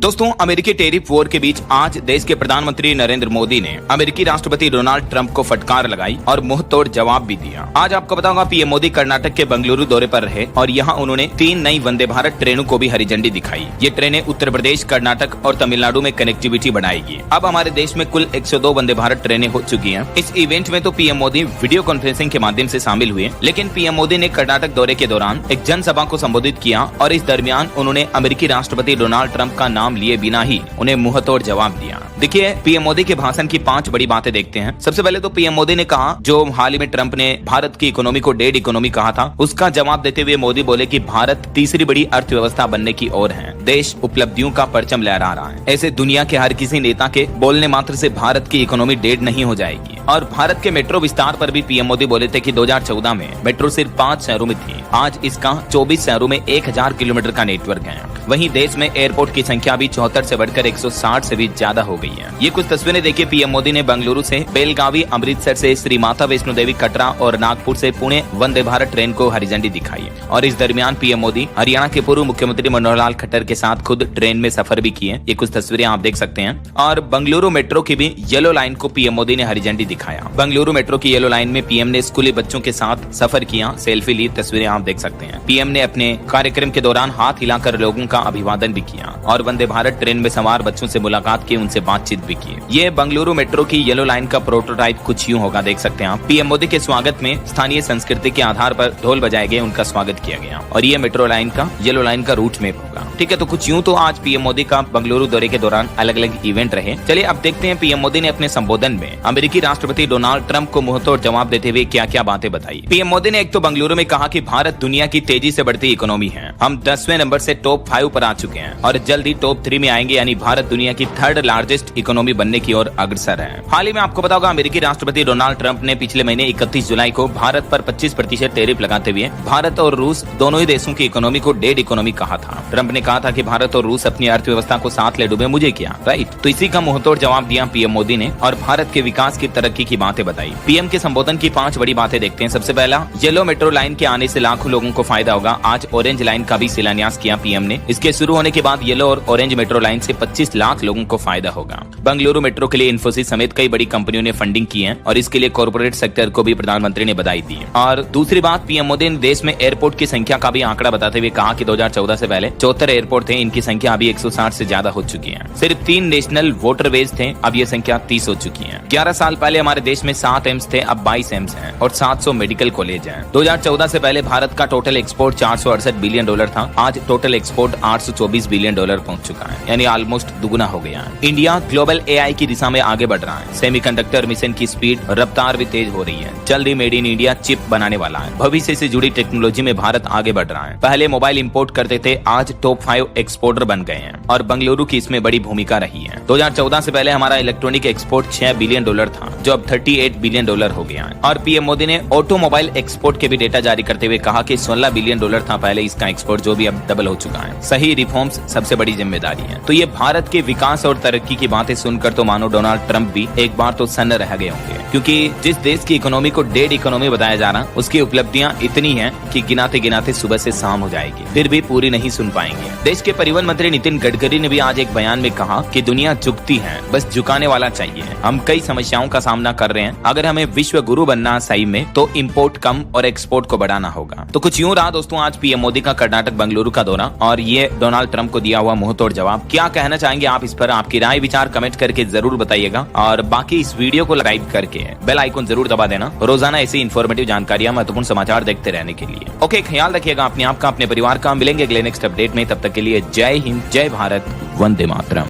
दोस्तों, अमेरिकी tariff war के बीच आज देश के प्रधानमंत्री नरेंद्र मोदी ने अमेरिकी राष्ट्रपति डोनाल्ड ट्रंप को फटकार लगाई और मुंह तोड़ जवाब भी दिया। आज आपको बताऊंगा, पीएम मोदी कर्नाटक के बंगलुरु दौरे पर रहे और यहाँ उन्होंने 3 नई वंदे भारत ट्रेनों को भी हरी झंडी दिखाई। ये ट्रेनें उत्तर प्रदेश, कर्नाटक और तमिलनाडु में कनेक्टिविटी बढ़ाएगी। अब हमारे देश में कुल 102 वंदे भारत ट्रेनें हो चुकी हैं। इस इवेंट में तो पीएम मोदी वीडियो कॉन्फ्रेंसिंग के माध्यम से शामिल हुए, लेकिन पीएम मोदी ने कर्नाटक दौरे के दौरान एक जनसभा को संबोधित किया और इस दरमियान उन्होंने अमेरिकी राष्ट्रपति डोनाल्ड ट्रंप का नाम लिए बिना ही उन्हें मुंहतोड़ जवाब दिया। देखिए, पीएम मोदी के भाषण की 5 बड़ी बातें देखते हैं। सबसे पहले तो पीएम मोदी ने कहा, जो हाल ही में ट्रंप ने भारत की इकोनॉमी को डेड इकोनॉमी कहा था, उसका जवाब देते हुए मोदी बोले कि भारत तीसरी बड़ी अर्थव्यवस्था बनने की ओर है। देश उपलब्धियों का परचम लहरा रहा है। ऐसे दुनिया के हर किसी नेता के बोलने मात्र से भारत की इकोनॉमी डेड नहीं हो जाएगी। और भारत के मेट्रो विस्तार पर भी पीएम मोदी बोले थे कि 2014 में मेट्रो सिर्फ 5 शहरों में थी, आज इसका 24 शहरों में 1000 किलोमीटर का नेटवर्क है। वहीं देश में एयरपोर्ट की संख्या भी 74 से बढ़कर 160 से भी ज्यादा हो गई है। ये कुछ तस्वीरें देखिए, पीएम मोदी ने बंगलुरु से बेलगावी, अमृतसर से श्री माता वैष्णो देवी कटरा और नागपुर से पुणे वंदे भारत ट्रेन को हरी झंडी दिखाई। और इस दरमियान पीएम मोदी हरियाणा के पूर्व मुख्यमंत्री मनोहर लाल खट्टर के साथ खुद ट्रेन में सफर भी किए। ये कुछ तस्वीरें आप देख सकते हैं। और बंगलुरु मेट्रो की भी येलो लाइन को पीएम मोदी ने हरी झंडी दिखाया। बंगलुरु मेट्रो की येलो लाइन में पीएम ने स्कूली बच्चों के साथ सफर किया, सेल्फी ली, तस्वीरें आप देख सकते हैं। पीएम ने अपने कार्यक्रम के दौरान हाथ हिलाकर लोगों का अभिवादन भी किया और वंदे भारत ट्रेन में सवार बच्चों से मुलाकात की, उनसे बातचीत भी की। ये बंगलुरु मेट्रो की येलो लाइन का प्रोटोटाइप कुछ यूं होगा, देख सकते हैं आप। पीएम मोदी के स्वागत में स्थानीय संस्कृति के आधार पर ढोल बजाए गए, उनका स्वागत किया गया। और ये मेट्रो लाइन का येलो लाइन का रूट मैप होगा। ठीक है, तो कुछ यूं तो आज पीएम मोदी का बंगलुरु दौरे के दौरान अलग अलग इवेंट रहे। चलिए अब देखते हैं पीएम मोदी ने अपने संबोधन में अमेरिकी राष्ट्रपति डोनाल्ड ट्रंप को मुंहतोड़ जवाब देते हुए क्या क्या बातें बताई। पीएम मोदी ने एक तो बंगलुरु में कहा कि भारत दुनिया की तेजी से बढ़ती इकोनॉमी है। हम 10वें नंबर से टॉप 5 पर आ चुके हैं और जल्द ही टॉप 3 में आएंगे, यानी भारत दुनिया की 3rd लार्जेस्ट इकोनॉमी बनने की ओर अग्रसर है। हाल ही में आपको बताओगे, अमेरिकी राष्ट्रपति डोनाल्ड ट्रंप ने पिछले महीने 31 जुलाई को भारत पर 25% टैरिफ लगाते हुए भारत और रूस दोनों ही देशों की इकोनॉमी को डेड इकोनॉमी कहा था। ट्रंप ने कहा था कि भारत और रूस अपनी अर्थव्यवस्था को साथ ले डूबे, मुझे क्या, राइट। तो इसी का मुंहतोड़ जवाब दिया पीएम मोदी ने और भारत के विकास की तरक्की की बातें बताई। पीएम के संबोधन की 5 बड़ी बातें देखते हैं। सबसे पहला, येलो मेट्रो लाइन के आने से लाखों लोगों को फायदा होगा। आज ऑरेंज लाइन का भी शिलान्यास किया पीएम ने। इसके शुरू होने के बाद येलो और ऑरेंज मेट्रो लाइन से 25 लाख लोगों को फायदा होगा। बंगलुरु मेट्रो के लिए इन्फोसिस समेत कई बड़ी कंपनियों ने फंडिंग की है और इसके लिए कॉर्पोरेट सेक्टर को भी प्रधानमंत्री ने बधाई दी। और दूसरी बात, पीएम मोदी ने देश में एयरपोर्ट की संख्या का भी आंकड़ा बताते हुए कहा कि 2014 से पहले 74 एयरपोर्ट थे, इनकी संख्या अभी 160 से ज्यादा हो चुकी है। सिर्फ 3 नेशनल वाटरवेज थे, अब ये संख्या 30 हो चुकी है। 11 साल पहले हमारे देश में 7 एम्स थे, अब 22 एम्स हैं और 700 मेडिकल कॉलेज हैं। 2014 से पहले भारत का टोटल एक्सपोर्ट $468 बिलियन था, आज टोटल एक्सपोर्ट $824 बिलियन पहुंच चुका है, यानी ऑलमोस्ट दुगुना हो गया है। इंडिया ग्लोबल एआई की दिशा में आगे बढ़ रहा है। सेमीकंडक्टर मिशन की स्पीड रफ्तार भी तेज हो रही है। जल्द he made in India chip बनाने वाला है। भविष्य से जुड़ी टेक्नोलॉजी में भारत आगे बढ़ रहा है। पहले मोबाइल इंपोर्ट करते थे, आज टॉप 5 एक्सपोर्टर बन गए हैं और बंगलुरु की इसमें बड़ी भूमिका रही है। 2014 से पहले हमारा इलेक्ट्रॉनिक एक्सपोर्ट $6 बिलियन था, जो अब $38 बिलियन हो गया है। और पीएम मोदी ने ऑटोमोबाइल एक्सपोर्ट के भी डेटा जारी करते हुए कहा कि $16 बिलियन था पहले इसका एक्सपोर्ट, जो भी अब डबल हो चुका है। सही रिफॉर्म्स सबसे बड़ी जिम्मेदारी है। तो ये भारत के विकास और तरक्की की बातें सुनकर तो मानो डोनाल्ड ट्रंप भी एक बार तो सन्न रह गए होंगे, क्योंकि जिस देश की इकोनॉमी को डेड इकोनॉमी बताया जा रहा, उसकी उपलब्धियां इतनी हैं कि गिनाते गिनाते सुबह से शाम हो जाएगी, फिर भी पूरी नहीं सुन पाएंगे। देश के परिवहन मंत्री नितिन गडकरी ने भी आज एक बयान में कहा कि दुनिया झुकती है, बस झुकाने वाला चाहिए। हम कई समस्याओं का सामना कर रहे हैं, अगर हमें विश्व गुरु बनना सही में तो इम्पोर्ट कम और एक्सपोर्ट को बढ़ाना होगा। तो कुछ यूं रहा दोस्तों आज पीएम मोदी का कर्नाटक बंगलुरु का दौरा और ये डोनाल्ड ट्रंप को दिया हुआ मुंहतोड़ जवाब। क्या कहना चाहेंगे आप इस पर? आपकी राय विचार कमेंट करके जरूर बताइएगा और बाकी इस वीडियो को लाइक करके बेल आइकन जरूर दबा देना, रोजाना ऐसी इन्फॉर्मेटिव जानकारियां, महत्वपूर्ण समाचार देखते रहने के लिए। ओके, ख्याल रखिएगा अपने आप का, अपने परिवार का। मिलेंगे अगले नेक्स्ट अपडेट में, तब तक के लिए जय हिंद, जय भारत, वंदे मातरम।